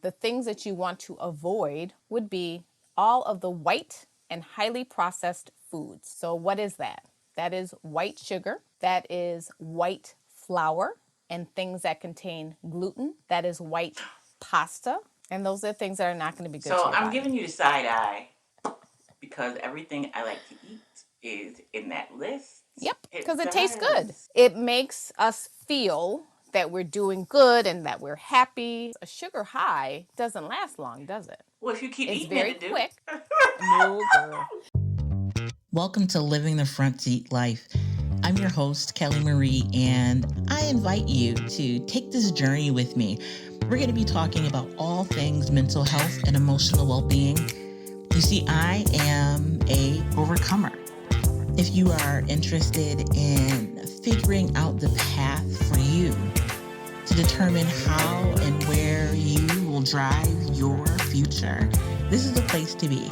the things that you want to avoid would be all of the white and highly processed foods. So what is that? That is white sugar, that is white flour, and things that contain gluten, that is white pasta, and those are things that are not going to be good to So your I'm body. giving you the side eye because everything I like to eat is in that list. Yep, because It it tastes good. does. It makes us feel that we're doing good and that we're happy. A sugar high doesn't last long, does it? Well, if you keep It's eating it, very it do. quick. No, girl. Welcome to Living the Front Seat Life. I'm your host, Kelly Marie, and I invite you to take this journey with me. We're going to be talking about all things mental health and emotional well-being. You see, I am a overcomer. If you are interested in figuring out the path for you to determine how and where you will drive your future, this is the place to be.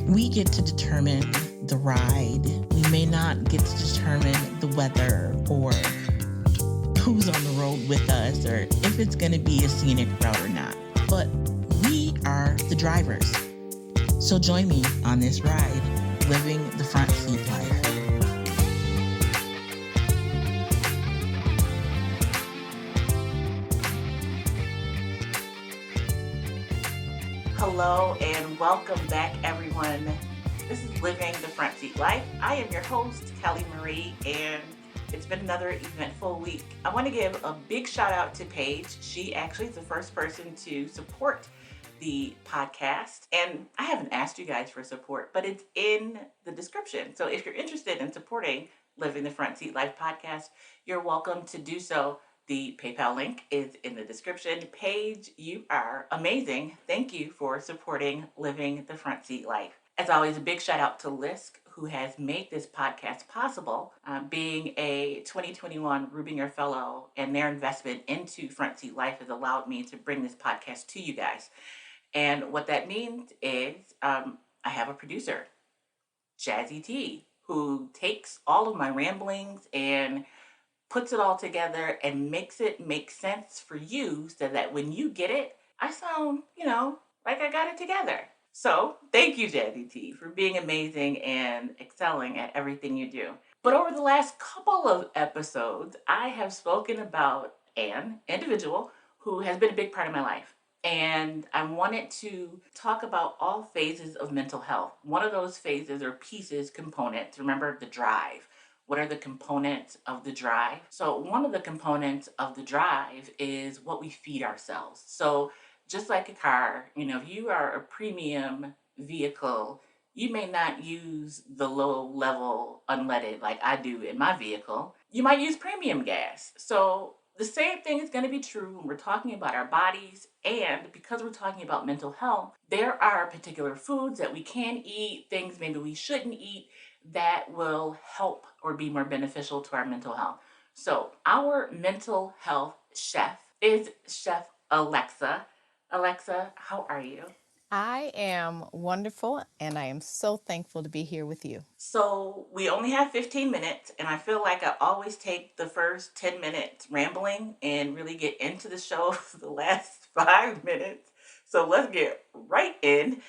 We get to determine the ride. We may not get to determine the weather or who's on the road with us or if it's going to be a scenic route or not. But we are the drivers. So join me on this ride, living the front seat life. Hello and welcome back, everyone. This is Living the Front Seat Life. I am your host, Kelly Marie, and it's been another eventful week. I want to give a big shout out to Paige. She actually is the first person to support the podcast. And I haven't asked you guys for support, but it's in the description. So if you're interested in supporting Living the Front Seat Life podcast, you're welcome to do so. The PayPal link is in the description. Paige, you are amazing. Thank you for supporting Living the Front Seat Life. As always, a big shout out to Lisk, who has made this podcast possible, being a 2021 Rubinger Fellow, and their investment into Front Seat Life has allowed me to bring this podcast to you guys. And what that means is I have a producer, Jazzy T, who takes all of my ramblings and puts it all together and makes it make sense for you so that when you get it, I sound, like I got it together. So thank you, Jazzy T, for being amazing and excelling at everything you do. But over the last couple of episodes, I have spoken about an individual who has been a big part of my life. And I wanted to talk about all phases of mental health. One of those phases or pieces, components, remember the drive. What are the components of the drive? So one of the components of the drive is what we feed ourselves. So just like a car, if you are a premium vehicle, you may not use the low level unleaded like I do in my vehicle. You might use premium gas. So the same thing is going to be true when we're talking about our bodies, and because we're talking about mental health, there are particular foods that we can eat, things maybe we shouldn't eat that will help or be more beneficial to our mental health. So our mental health chef is Chef Alexa. Alexa, how are you? I am wonderful, and I am so thankful to be here with you. So we only have 15 minutes, and I feel like I always take the first 10 minutes rambling and really get into the show for the last 5 minutes. So let's get right in.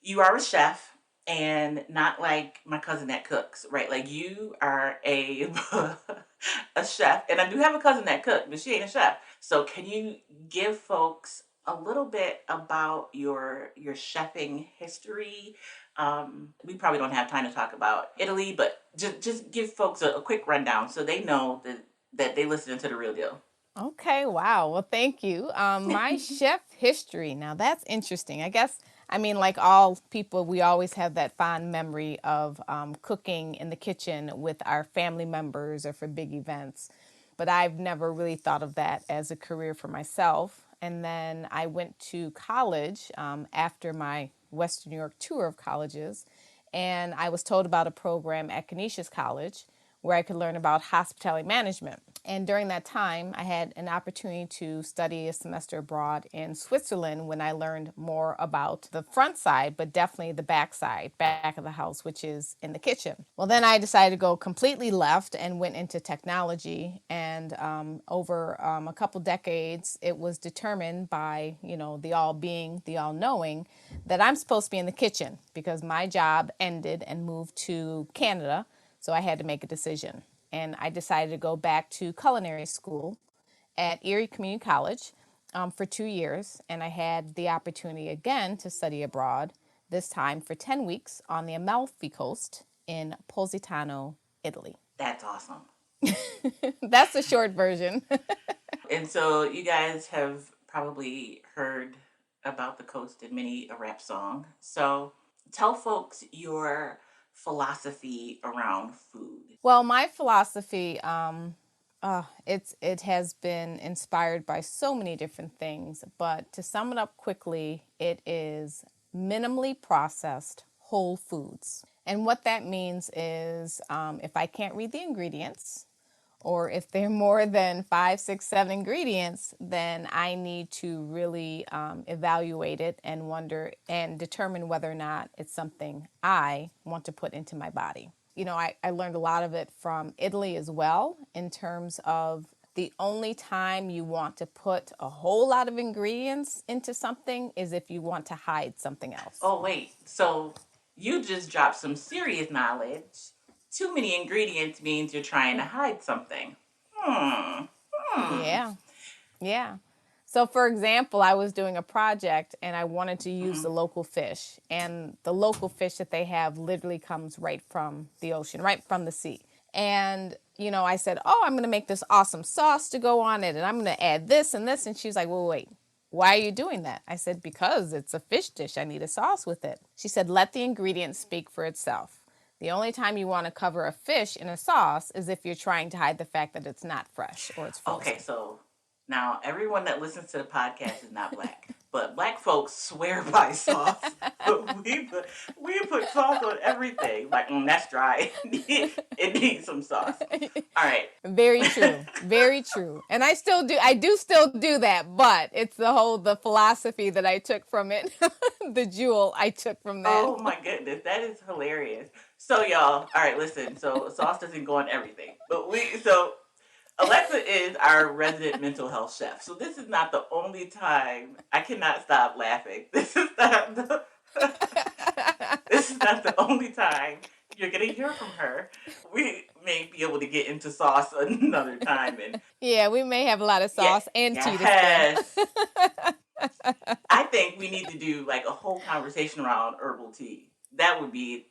You are a chef, and not like my cousin that cooks, right? Like you are a a chef, and I do have a cousin that cooks, but she ain't a chef. So can you give folks a little bit about your chefing history? We probably don't have time to talk about Italy, but just give folks a quick rundown so they know that they listen to the real deal. Okay, wow. Well, thank you. My chef history. Now, that's interesting. Like all people, we always have that fond memory of cooking in the kitchen with our family members or for big events. But I've never really thought of that as a career for myself. And then I went to college after my Western New York tour of colleges. And I was told about a program at Canisius College where I could learn about hospitality management. And during that time, I had an opportunity to study a semester abroad in Switzerland when I learned more about the front side, but definitely the back side, back of the house, which is in the kitchen. Well, then I decided to go completely left and went into technology. And over a couple decades, it was determined by, the all being, the all knowing, that I'm supposed to be in the kitchen because my job ended and moved to Canada. So I had to make a decision. And I decided to go back to culinary school at Erie Community College for 2 years. And I had the opportunity again to study abroad, this time for 10 weeks on the Amalfi Coast in Positano, Italy. That's awesome. That's the short version. And so you guys have probably heard about the coast in many a rap song. So tell folks your philosophy around food. Well, my philosophy, it has been inspired by so many different things, but to sum it up quickly, it is minimally processed whole foods. And what that means is if I can't read the ingredients, or if they're more than 5, 6, 7 ingredients, then I need to really evaluate it and wonder and determine whether or not it's something I want to put into my body. I learned a lot of it from Italy as well, in terms of the only time you want to put a whole lot of ingredients into something is if you want to hide something else. Oh, wait. So you just dropped some serious knowledge. Too many ingredients means you're trying to hide something. Yeah. Yeah. So, for example, I was doing a project and I wanted to use the local fish. And the local fish that they have literally comes right from the ocean, right from the sea. And, I said, oh, I'm going to make this awesome sauce to go on it. And I'm going to add this and this. And she was like, well, wait, why are you doing that? I said, because it's a fish dish. I need a sauce with it. She said, let the ingredients speak for itself. The only time you want to cover a fish in a sauce is if you're trying to hide the fact that it's not fresh or it's frozen. Okay, so now everyone that listens to the podcast is not black, but black folks swear by sauce. But we put sauce on everything. Like, that's dry. It needs some sauce. All right. Very true. Very true. And I do still do that, but it's the philosophy that I took from it. The jewel I took from that. Oh my goodness, that is hilarious. So y'all, all right, listen. So sauce doesn't go on everything, but Alexa is our resident mental health chef. So this is not the only time I cannot stop laughing. This is not the only time you're gonna hear from her. We may be able to get into sauce another time, and yeah, we may have a lot of sauce and tea to yes. I think we need to do like a whole conversation around herbal tea. That would be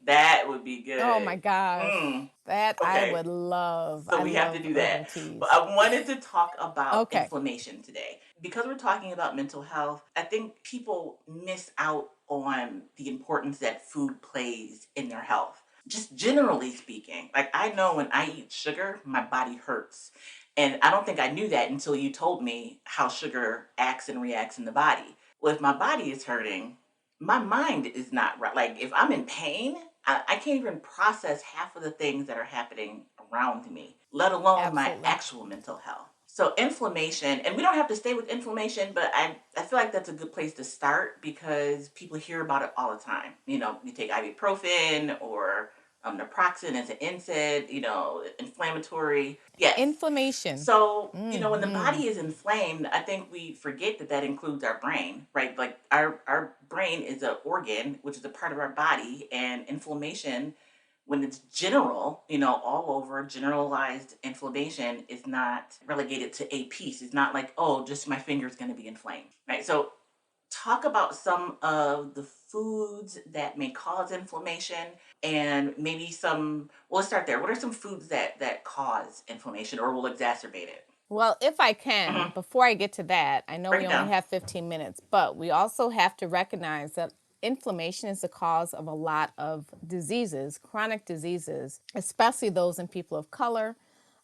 good. Oh my gosh. That Okay. I would love. So we have to do that. But I wanted to talk about inflammation today. Because we're talking about mental health, I think people miss out on the importance that food plays in their health. Just generally speaking, like I know when I eat sugar, my body hurts. And I don't think I knew that until you told me how sugar acts and reacts in the body. Well, if my body is hurting, my mind is not right. Like if I'm in pain, I can't even process half of the things that are happening around me, let alone my actual mental health. So inflammation, and we don't have to stay with inflammation, but I feel like that's a good place to start because people hear about it all the time. You take ibuprofen or naproxen as an NSAID, inflammatory. Yes. Inflammation. So, when the body is inflamed, I think we forget that includes our brain, right? Like our brain is an organ, which is a part of our body, and inflammation, when it's general, all over, generalized inflammation is not relegated to a piece. It's not like, oh, just my finger's going to be inflamed, right? So talk about some of the foods that may cause inflammation and maybe let's start there. What are some foods that cause inflammation or will exacerbate it? Well, if I can, before I get to that, I know we only have 15 minutes, but we also have to recognize that inflammation is the cause of a lot of diseases, chronic diseases, especially those in people of color.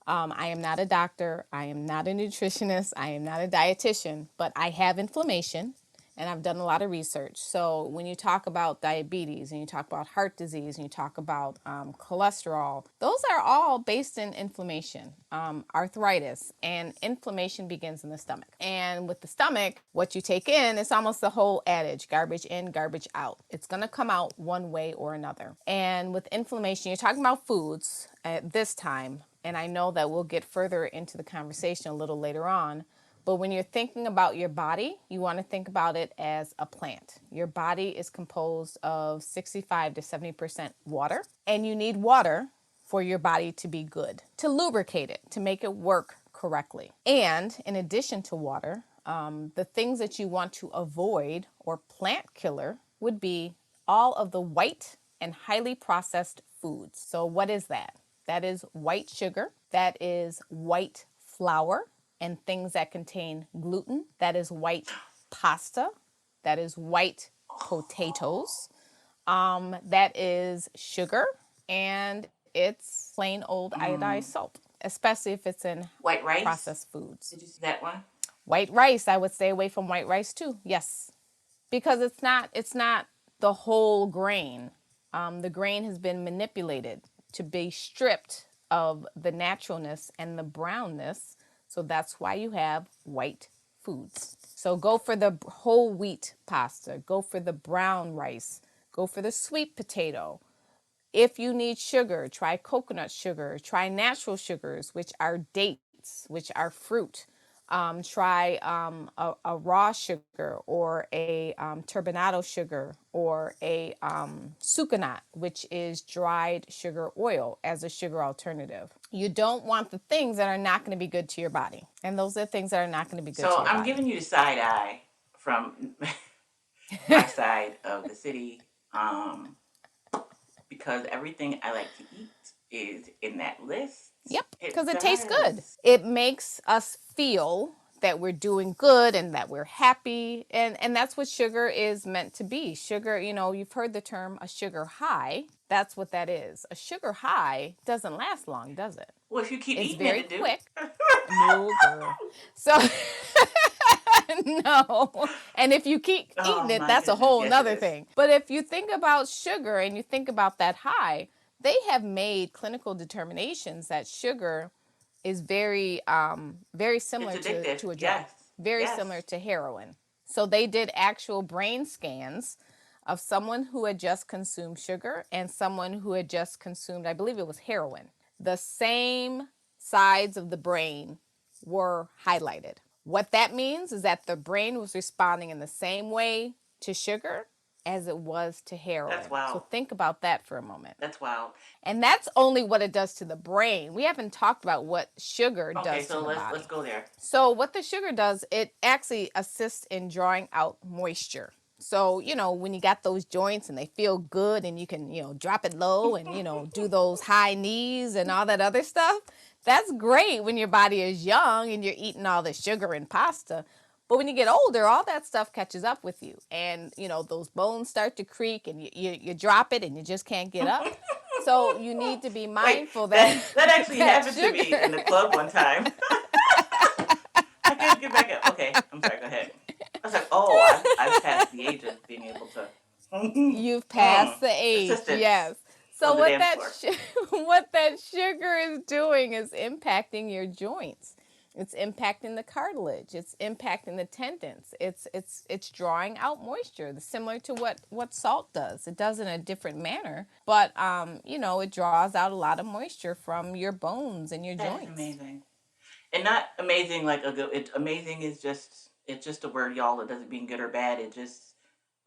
I am not a doctor. I am not a nutritionist. I am not a dietitian, but I have inflammation. and I've done a lot of research. So when you talk about diabetes and you talk about heart disease and you talk about cholesterol, those are all based in inflammation, arthritis, and inflammation begins in the stomach. And with the stomach, what you take in, it's almost the whole adage, garbage in, garbage out. It's going to come out one way or another. And with inflammation, you're talking about foods at this time, and I know that we'll get further into the conversation a little later on. But when you're thinking about your body, you want to think about it as a plant. Your body is composed of 65 to 70% water, and you need water for your body to be good, to lubricate it, to make it work correctly. And in addition to water, the things that you want to avoid or plant killer would be all of the white and highly processed foods. So what is that? That is white sugar, that is white flour, and things that contain gluten. That is white pasta. That is white potatoes. That is sugar, and it's plain old iodized salt, especially if it's in White rice. processed foods. Did you see that one? White rice, I would stay away from white rice too. Yes, because it's not the whole grain. The grain has been manipulated to be stripped of the naturalness and the brownness. So that's why you have white foods. So go for the whole wheat pasta, go for the brown rice, go for the sweet potato. If you need sugar, try coconut sugar, try natural sugars, which are dates, which are fruit. Try a raw sugar or a turbinado sugar or a sucanat, which is dried sugar oil as a sugar alternative. You don't want the things that are not going to be good to your body. And those are the things that are not going to be good to So your I'm body. giving you the side eye from my side of the city, because everything I like to eat is in that list. Yep, because it tastes good. does. It makes us feel that we're doing good and that we're happy. And that's what sugar is meant to be. Sugar, you've heard the term a sugar high. That's what that is. A sugar high doesn't last long, does it? Well, if you keep It's eating it, very it do. quick. No, girl. So, no. And if you keep eating it, that's a whole nother thing. But if you think about sugar and you think about that high, they have made clinical determinations that sugar is very similar It's addictive. to a drug, Yes. very Yes. similar to heroin. So they did actual brain scans of someone who had just consumed sugar and someone who had just consumed, I believe it was heroin. The same sides of the brain were highlighted. What that means is that the brain was responding in the same way to sugar as it was to heroin. That's wild. So think about that for a moment. That's wild. And that's only what it does to the brain. We haven't talked about what sugar does to the body. Let's go there. So what the sugar does, it actually assists in drawing out moisture. So, when you got those joints and they feel good and you can, drop it low and, do those high knees and all that other stuff, that's great when your body is young and you're eating all the sugar and pasta. But when you get older, all that stuff catches up with you. And, those bones start to creak and you drop it and you just can't get up. So you need to be mindful that actually happened to me in the club one time. I couldn't get back up. Okay, I'm sorry, go ahead. I was like, I've passed the age of being able to. You've passed the age, yes. So what that sugar is doing is impacting your joints. It's impacting the cartilage. It's impacting the tendons. It's drawing out moisture, similar to what salt does. It does in a different manner, but it draws out a lot of moisture from your bones and your joints. That's amazing, and not amazing like a good. Amazing is just a word, y'all. It doesn't mean good or bad. It just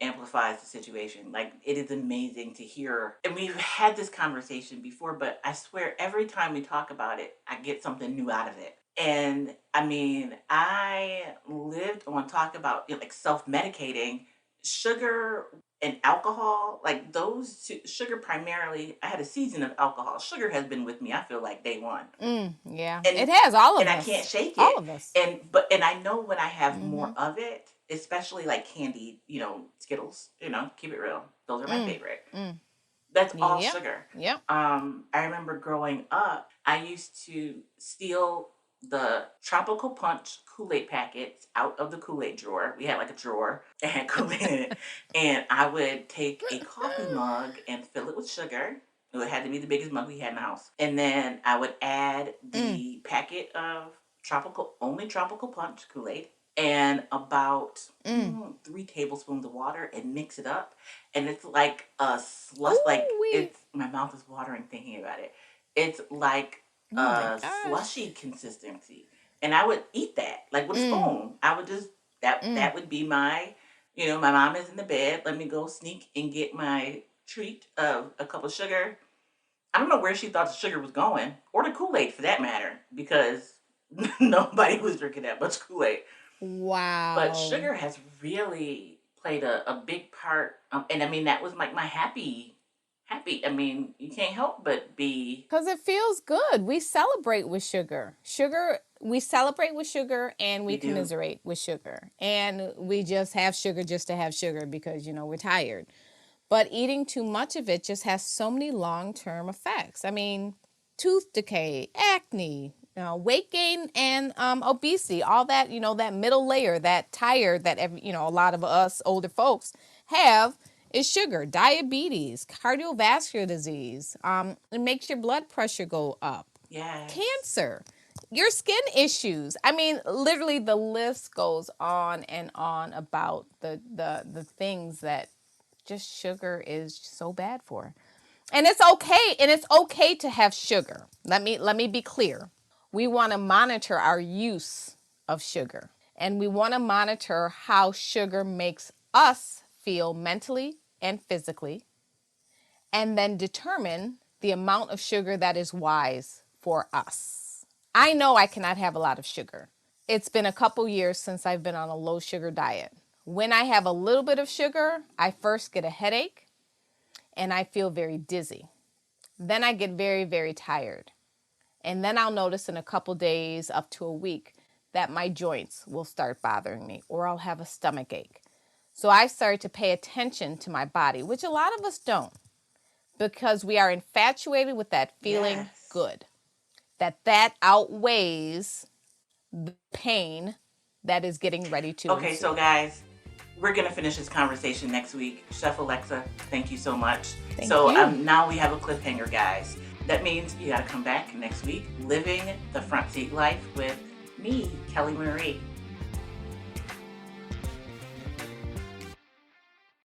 amplifies the situation. Like, it is amazing to hear, and we've had this conversation before, but I swear every time we talk about it, I get something new out of it. And I mean, I lived on talk about like self-medicating, sugar and alcohol, like those two, sugar primarily. I had a season of alcohol. Sugar has been with me, I feel like, day one. Yeah, and it has all of and us. And I can't shake it. All of us. And I know when I have more of it, especially like candy, Skittles, keep it real. Those are my favorite. That's all sugar. Yep. I remember growing up, I used to steal the tropical punch Kool-Aid packets out of the Kool-Aid drawer. We had like a drawer that had Kool-Aid in it. And I would take a coffee mug and fill it with sugar. It had to be the biggest mug we had in the house. And then I would add the packet of only tropical punch Kool-Aid and about 3 tablespoons of water and mix it up. And it's like a slush, my mouth is watering thinking about it. It's like slushy consistency. And I would eat that like with a spoon. I would just, that would be my, my mom is in the bed. Let me go sneak and get my treat of a cup of sugar. I don't know where she thought the sugar was going, or the Kool-Aid for that matter, because nobody was drinking that much Kool-Aid. Wow. But sugar has really played a big part. And I mean, that was like my happy. I mean, you can't help but be. Because it feels good. We celebrate with sugar. We celebrate with sugar and we commiserate with sugar. And we just have sugar just to have sugar because, we're tired. But eating too much of it just has so many long-term effects. I mean, tooth decay, acne, weight gain, and obesity. All that, that middle layer, that tired that a lot of us older folks have is sugar. Diabetes, cardiovascular disease. It makes your blood pressure go up. Yes. Cancer. Your skin issues. I mean, literally the list goes on and on about the things that just sugar is so bad for. And it's okay. And it's okay to have sugar. Let me be clear. We want to monitor our use of sugar. And we want to monitor how sugar makes us feel mentally and physically. And then determine the amount of sugar that is wise for us. I know I cannot have a lot of sugar. It's been a couple years since I've been on a low sugar diet. When I have a little bit of sugar, I first get a headache and I feel very dizzy. Then I get very, very tired. And then I'll notice in a couple days up to a week that my joints will start bothering me or I'll have a stomach ache. So I started to pay attention to my body, which a lot of us don't, because we are infatuated with that feeling good, that outweighs the pain that is getting ready to Okay, ensue. so guys, we're going to finish this conversation next week. Chef Alexa, thank you so much. Thank you. Now we have a cliffhanger, guys. That means you got to come back next week, living the front seat life with me, Kelly Marie.